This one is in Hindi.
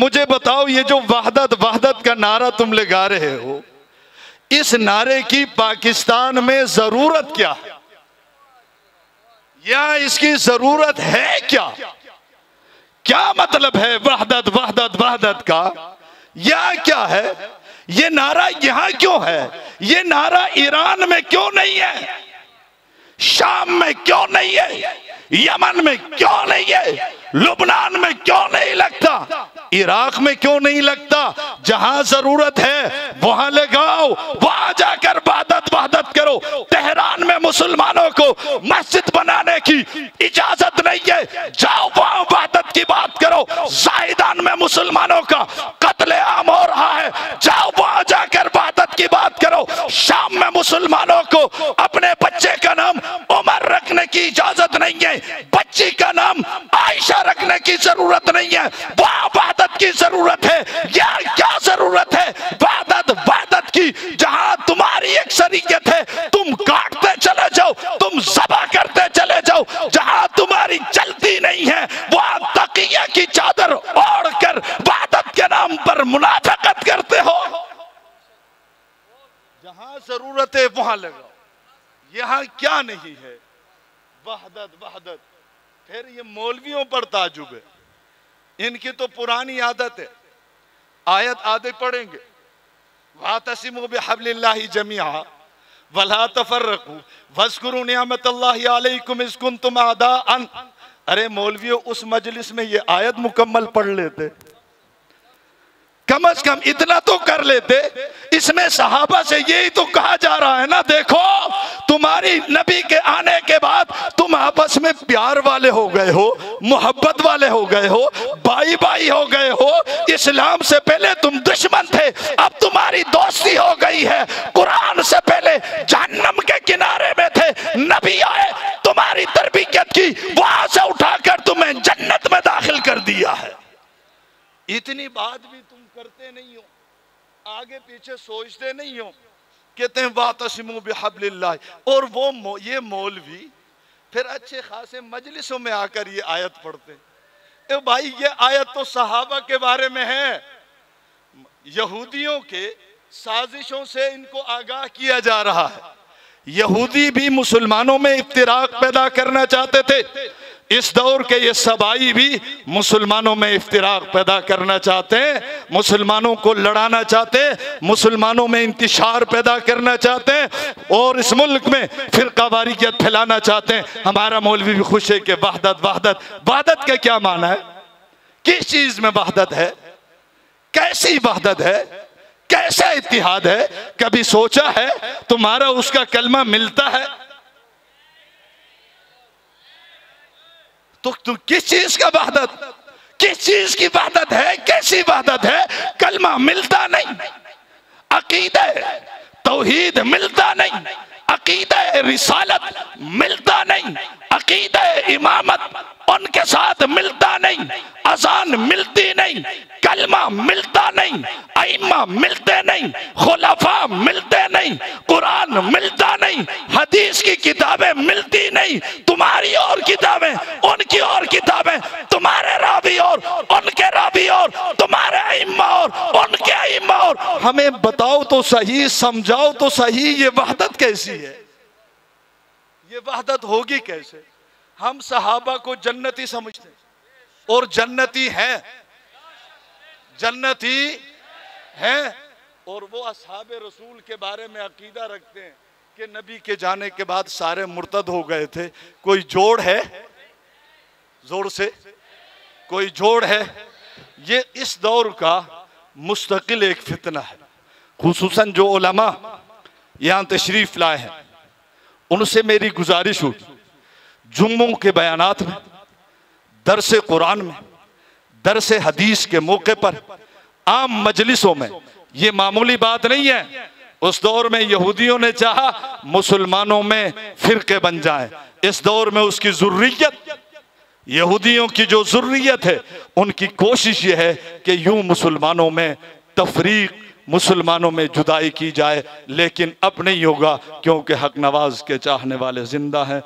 मुझे बताओ, ये जो वहदत वहदत का नारा तुम लगा रहे हो, इस नारे की पाकिस्तान में जरूरत क्या है, या इसकी जरूरत है क्या? क्या मतलब है वहदत वहदत वहदत का, या क्या है? ये नारा यहां क्यों है? ये नारा ईरान में क्यों नहीं है? शाम में क्यों नहीं है? यमन में क्यों नहीं है? लुबनान में क्यों नहीं लगता? इराक में क्यों नहीं लगता? जहां जरूरत है वहां लगाओ, वहां जाकर वहदत वहदत करो। तेहरान में मुसलमानों को मस्जिद बनाने की इजाजत नहीं है, जाओ वहां वहदत की बात करो। जाहिदान में मुसलमानों का कत्लेआम हो रहा है, जाओ वहां जाकर वहदत की बात करो। शाम में मुसलमानों को अपने बच्चे का नाम उमर रखने की इजाजत नहीं है, बच्ची का नाम आयशा रखने की जरूरत नहीं है, वहां वहदत की जरूरत है। या क्या जरूरत है वहदत वहदत की? जहां तुम्हारी एक शरीयत है तुम काटते चले जाओ, तुम ज़बह करते चले जाओ। जहां तुम्हारी चलती नहीं है वहां तकिया की चादर ओढ़कर वहदत के नाम पर मुनाफिकत करते हो। जहां जरूरत है वहां लगाओ, यहां क्या नहीं है? वहदत वहदत। फिर ये मौलवियों पर ताजुब है, इनकी तो पुरानी आदत है, आयत आधे पढ़ेंगे, वातसिमू बिहब्लिल्लाहि जमीआ वला तफर्रकू वज़कुरू निअमतल्लाहि अलैकुम इज़ कुंतुम अदाअन। अरे मौलवियों, उस मजलिस में ये आयत मुकम्मल पढ़ लेते, कम से कम इतना तो कर लेते। इसमें सहाबा से यही तो कहा जा रहा है ना, देखो तुम्हारी नबी के आने के बाद तुम आपस में प्यार वाले हो गए हो, मोहब्बत वाले हो गए हो, भाई भाई हो गए हो। इस्लाम से पहले तुम दुश्मन थे, अब तुम्हारी दोस्ती हो गई है। कुरान से पहले जहन्नम के किनारे में थे, नबी आए, तुम्हारी तरबियत की, वहां से उठाकर तुम्हें जन्नत में दाखिल कर दिया है। इतनी बात भी तुम करते नहीं हो, आगे पीछे सोचते नहीं हो। कहते हैं वातसिमू बिहब्लिल्लाह। और वो ये मौलवी फिर अच्छे खासे मजलिसों में आकर ये आयत पढ़ते। ए भाई, ये आयत तो सहाबा के बारे में है। यहूदियों के साजिशों से इनको आगाह किया जा रहा है। यहूदी भी मुसलमानों में इफ्तिराक पैदा करना चाहते थे, इस दौर के ये सबाई भी मुसलमानों में इफ्तिराक पैदा करना चाहते हैं, मुसलमानों को लड़ाना चाहते हैं, मुसलमानों में इंतिशार पैदा करना चाहते हैं, और इस मुल्क में फिरकावारियत फैलाना चाहते हैं। हमारा मौलवी भी खुश है कि वहदत वहदत। वहदत का क्या माना है? किस चीज में वहदत है? कैसी वहदत है? कैसा इत्तिहाद है? कभी सोचा है तुम्हारा उसका कलमा मिलता है? तो किस चीज का वहदत, किस चीज की वहदत है? कैसी वहदत है? कलमा मिलता नहीं, अकीदा तौहीद मिलता नहीं, अकीदा रिसालत मिलता नहीं, अकीदा इमामत उनके साथ मिलता नहीं, अजान मिलती नहीं, कलमा मिलता नहीं, अइम्मा मिलते नहीं, खुलफा मिलते नहीं, कुरान मिलता नहीं, हदीस की किताबें मिलती नहीं। तुम्हारी और किताबें, उनकी और किताबें, तुम्हारे रावी और उनके रावी और तुम्हारे अइम्मा और उनके अइम्मा और। हमें बताओ तो सही, समझाओ तो सही, ये वहदत कैसी है? ये वहदत होगी कैसे? हम सहाबा को जन्नती समझते हैं और जन्नती है, जन्नती है। और वो असहाबे रसूल के बारे में अकीदा रखते हैं कि नबी के जाने के बाद सारे मुर्तद हो गए थे। कोई जोड़ है? जोड़ से कोई जोड़ है? ये इस दौर का मुस्तकिल एक फितना है। खुसूसन जो उलमा यहाँ तशरीफ लाए हैं उनसे मेरी गुजारिश हुई, जुम्मों के बयानात में, दरसे कुरान में, दरसे हदीस के मौके पर, आम मजलिसों में, ये मामूली बात नहीं है। उस दौर में यहूदियों ने चाहा मुसलमानों में फिरके बन जाएं। इस दौर में उसकी ज़ुर्रियत, यहूदियों की जो ज़ुर्रियत है, उनकी कोशिश ये है कि यूं मुसलमानों में तफरीक, मुसलमानों में जुदाई की जाए। लेकिन अब नहीं होगा, क्योंकि हक नवाज के चाहने वाले जिंदा हैं।